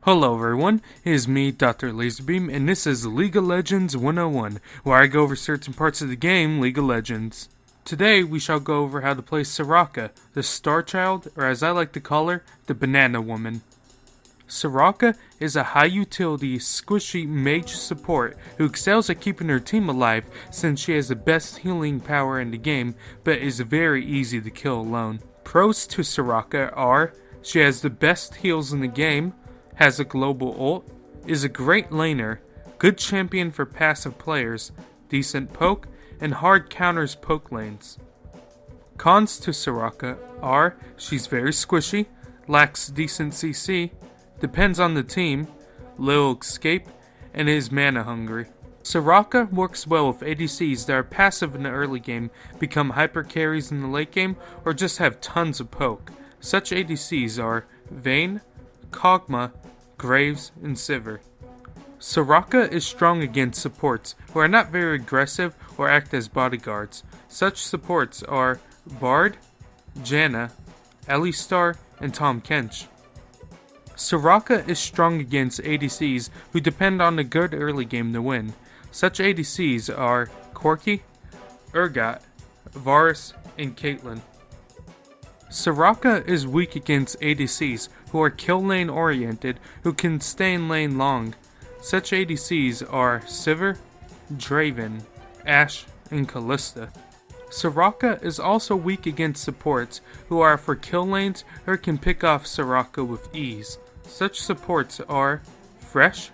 Hello everyone, it is me, Dr. Laserbeam, and this is League of Legends 101, where I go over certain parts of the game, League of Legends. Today, we shall go over how to play Soraka, the Star Child, or as I like to call her, the Banana Woman. Soraka is a high-utility, squishy mage support who excels at keeping her team alive since she has the best healing power in the game, but is very easy to kill alone. Pros to Soraka are, she has the best heals in the game, has a global ult, is a great laner, good champion for passive players, decent poke, and hard counters poke lanes. Cons to Soraka are, she's very squishy, lacks decent CC, depends on the team, little escape, and is mana hungry. Soraka works well with ADCs that are passive in the early game, become hyper carries in the late game, or just have tons of poke. Such ADCs are Vayne, Kog'Maw, Graves, and Sivir. Soraka is strong against supports who are not very aggressive or act as bodyguards. Such supports are Bard, Janna, Alistar, and Tahm Kench. Soraka is strong against ADCs who depend on a good early game to win. Such ADCs are Corki, Urgot, Varus, and Caitlyn. Soraka is weak against ADCs who are kill lane oriented who can stay in lane long. Such ADCs are Sivir, Draven, Ashe, and Kalista. Soraka is also weak against supports who are for kill lanes or can pick off Soraka with ease. Such supports are Thresh,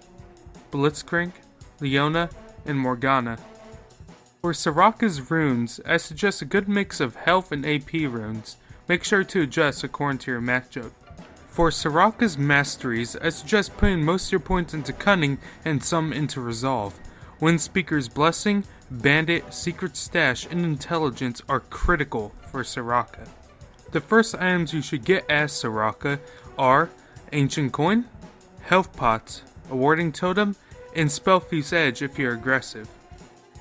Blitzcrank, Leona, and Morgana. For Soraka's runes, I suggest a good mix of health and AP runes. Make sure to adjust according to your matchup. For Soraka's masteries, I suggest putting most of your points into Cunning and some into Resolve. Windspeaker's Blessing, Bandit, Secret Stash, and Intelligence are critical for Soraka. The first items you should get as Soraka are Ancient Coin, Health Pots, a Warding Totem, and Spellthief's Edge if you're aggressive.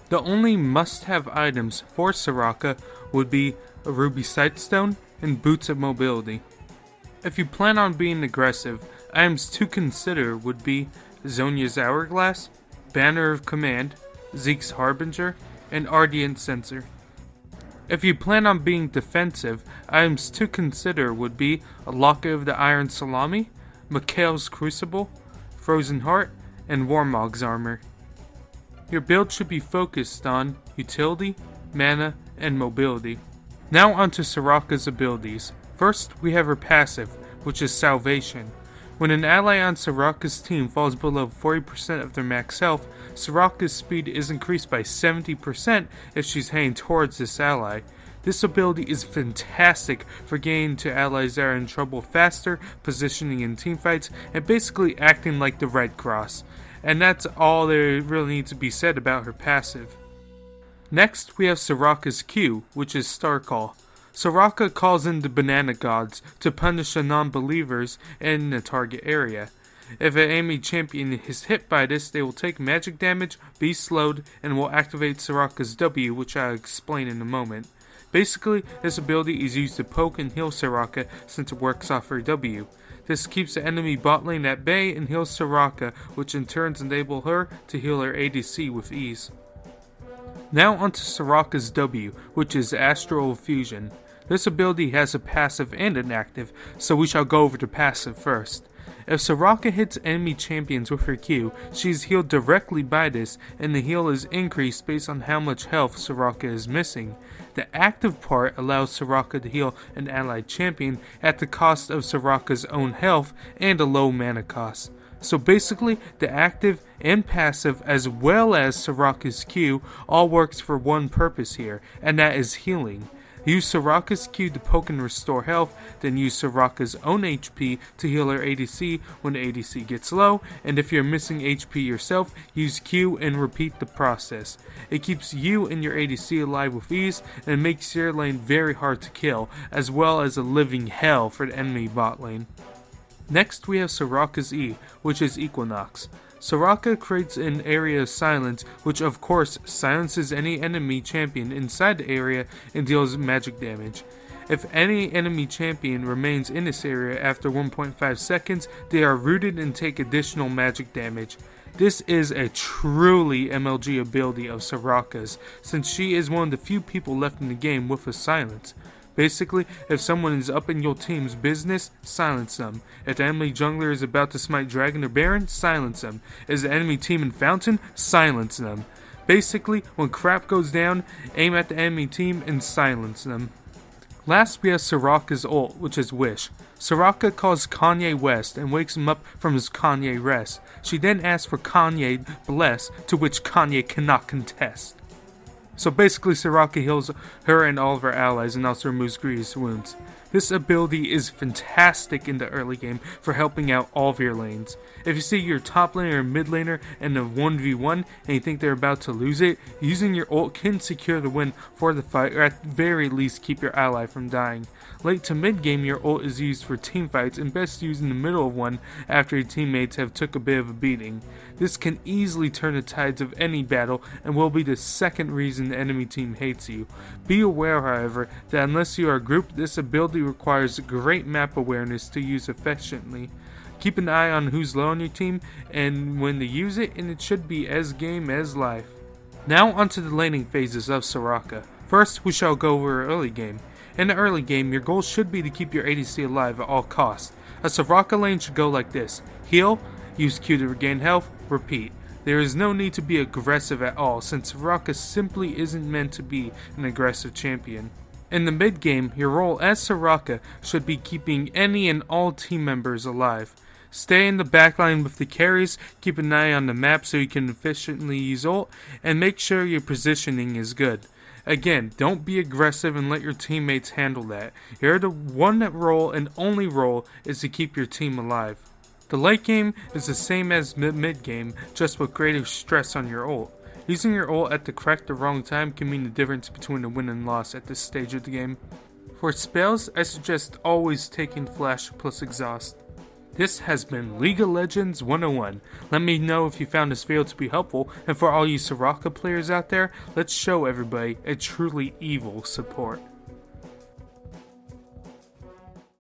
The only must-have items for Soraka would be a Ruby Sightstone and Boots of Mobility. If you plan on being aggressive, items to consider would be Zhonya's Hourglass, Banner of Command, Zeke's Harbinger, and Ardent Sensor. If you plan on being defensive, items to consider would be a Locket of the Iron Salami, Mikhail's Crucible, Frozen Heart, and Warmog's Armor. Your build should be focused on utility, mana, and mobility. Now onto Soraka's abilities. First, we have her passive, which is Salvation. When an ally on Soraka's team falls below 40% of their max health, Soraka's speed is increased by 70% if she's heading towards this ally. This ability is fantastic for getting to allies that are in trouble faster, positioning in teamfights, and basically acting like the Red Cross. And that's all there really needs to be said about her passive. Next, we have Soraka's Q, which is Startall. Soraka calls in the banana gods to punish the non-believers in the target area. If an enemy champion is hit by this, they will take magic damage, be slowed, and will activate Soraka's W, which I'll explain in a moment. Basically, this ability is used to poke and heal Soraka since it works off her W. This keeps the enemy bot lane at bay and heals Soraka, which in turn enables her to heal her ADC with ease. Now onto Soraka's W, which is Astral Infusion. This ability has a passive and an active, so we shall go over to passive first. If Soraka hits enemy champions with her Q, she is healed directly by this, and the heal is increased based on how much health Soraka is missing. The active part allows Soraka to heal an allied champion at the cost of Soraka's own health and a low mana cost. So basically, the active and passive as well as Soraka's Q all works for one purpose here, and that is healing. Use Soraka's Q to poke and restore health, then use Soraka's own HP to heal her ADC when the ADC gets low, and if you're missing HP yourself, use Q and repeat the process. It keeps you and your ADC alive with ease, and makes your lane very hard to kill, as well as a living hell for the enemy bot lane. Next we have Soraka's E, which is Equinox. Soraka creates an area of silence, which of course silences any enemy champion inside the area and deals magic damage. If any enemy champion remains in this area after 1.5 seconds, they are rooted and take additional magic damage. This is a truly MLG ability of Soraka's, since she is one of the few people left in the game with a silence. Basically, if someone is up in your team's business, silence them. If the enemy jungler is about to smite Dragon or Baron, silence them. Is the enemy team in Fountain? Silence them. Basically, when crap goes down, aim at the enemy team and silence them. Last we have Soraka's ult, which is Wish. Soraka calls Kanye West and wakes him up from his Kanye rest. She then asks for Kanye bless, to which Kanye cannot contest. So basically Soraka heals her and all of her allies and also removes grievous wounds. This ability is fantastic in the early game for helping out all of your lanes. If you see your top laner or mid laner in a 1v1 and you think they're about to lose it, using your ult can secure the win for the fight, or at the very least keep your ally from dying. Late to mid game, your ult is used for team fights and best used in the middle of one after your teammates have took a bit of a beating. This can easily turn the tides of any battle and will be the second reason the enemy team hates you. Be aware, however, that unless you are grouped, this ability requires great map awareness to use efficiently. Keep an eye on who's low on your team and when to use it, and it should be as game as life. Now onto the laning phases of Soraka. First, we shall go over early game. In the early game, your goal should be to keep your ADC alive at all costs. A Soraka lane should go like this: heal, use Q to regain health, repeat. There is no need to be aggressive at all, since Soraka simply isn't meant to be an aggressive champion. In the mid game, your role as Soraka should be keeping any and all team members alive. Stay in the backline with the carries, keep an eye on the map so you can efficiently use ult, and make sure your positioning is good. Again, don't be aggressive and let your teammates handle that. Your one role and only role is to keep your team alive. The late game is the same as the mid game, just with greater stress on your ult. Using your ult at the correct or wrong time can mean the difference between a win and loss at this stage of the game. For spells, I suggest always taking Flash plus Exhaust. This has been League of Legends 101. Let me know if you found this video to be helpful, and for all you Soraka players out there, let's show everybody a truly evil support.